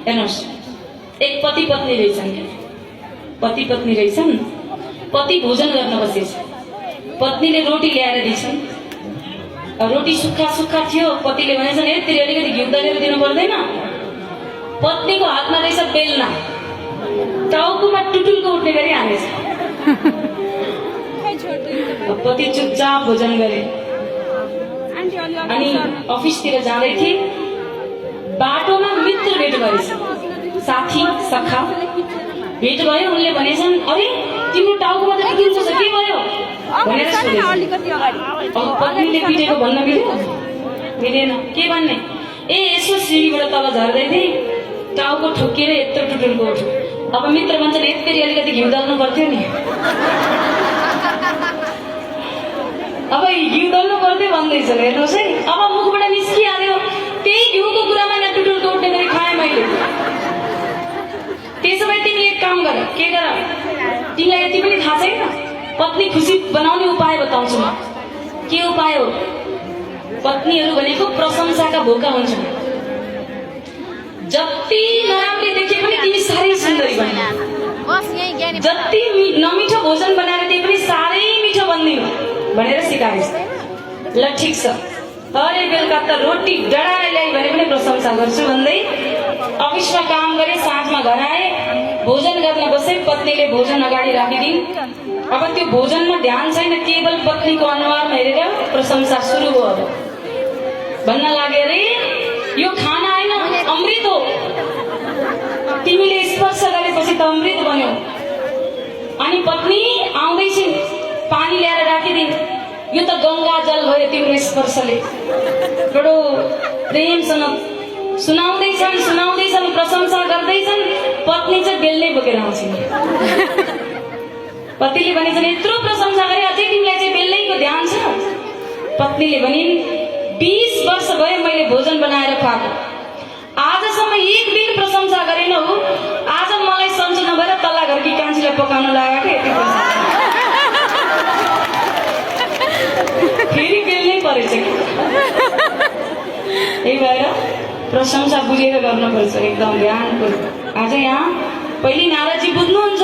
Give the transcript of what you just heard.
हेर्नुहोस्, एक पति पत्नी रहेछन्, पति पत्नी रहेछन्। पति भोजन गर्न बसेछ, पत्नीले रोटी ल्याएर दिन्छन्। रोटी सुक्खा सुक्खा थियो, पतिले भनेछन् ए तेरि अलिकति घिउ दलेर दिनु पर्दैन। पत्नीको हातमा रहेछ बेलना, टाउकोमा टुटुलको उठ्ने गरी हानेछ। पति चुपचाप भोजन गरे। अनि अफिसतिर जाँदै थिए, बाटोमा मित्र भेट भएछ, साथी सखा भेट भयो। उनले भनेछन् अरे तिम्रो टाउकोमा त टुटुल छ, के भयो भनेर सोधेछ। पत्नीले पिटेको भन्न मिलेन, के भन्ने? ए यसो सिँढीबाट तल झर्दै थिएँ, टाउको ठोकिएर यत्रो टुटुलको उठ्यो। अब मित्र भन्छन् यति अलिकति घिउ दल्नु पर्थ्यो नि, अब घिउ दल्नु पर्थ्यो भन्दैछ। हेर्नुहोस् है, अब मुखबाट निस्किहाल्यो, त्यही घिउको कुरामा यहाँ टुटुलको उठ्ने गरी खाएँ मैले। त्यसो भए तिमी एक काम गर, के गर? तिमीलाई यति पनि थाहा छैन? पत्नी खुसी बनाउने उपाय बताउँछु म। के उपाय हो? पत्नीहरू भनेको प्रशंसाका भोका हुन्छन्। जति नराम्री देखे पनि तिमी साह्रै सुन्दरी बन्नु, जति नमिठो भोजन बनाएर दिए पनि साह्रै मिठो बन्दिनु भनेर सिकाएछ। ल ठिक छ, हरे बेलुका त रोटी डढाएर ल्याइ भने पनि प्रशंसा गर्छु भन्दै अफिसमा काम गरे। साँझमा घर आए, भोजन गर्न बसे। पत्नीले भोजन अगाडि राखिदिन्। अब त्यो भोजनमा ध्यान छैन, केवल पत्नीको अनुहारमा हेरेर प्रशंसा सुरु हो। अब भन्न लागे अरे यो खाना होइन, अमृत हो, तिमीले स्पर्श गरेपछि त अमृत बन्यो। अनि पत्नी आउँदैछिन्, पानी ल्याएर राखिदिन्। यो त गंगा जल भयो तिम्रो स्पर्शले। बडो प्रेमसँग सुनाउँदैछन्, प्रशंसा गर्दैछन्। पत्नी चाहिँ बेलनै बोकेर आउँछिन्। पतिले भनेछन् यत्रो प्रशंसा गरे, अझै तिमीलाई चाहिँ बेलनैको ध्यान छ? पत्नीले भनिन् 20 वर्ष भयो मैले भोजन बनाएर खुवाएको, आजसम्म एक दिन प्रशंसा गरेन हो। आज मलाई सन्चो नभएर तल्ला घरकी कान्छीलाई पकाउन लागेको, यति फेरि बेल्नै परेछ। त्यही भएर प्रशंसा बुझेर गर्नुपर्छ, एकदम ध्यानपूर्वक। आज यहाँ पहिले नारदजी बुझ्नुहुन्छ।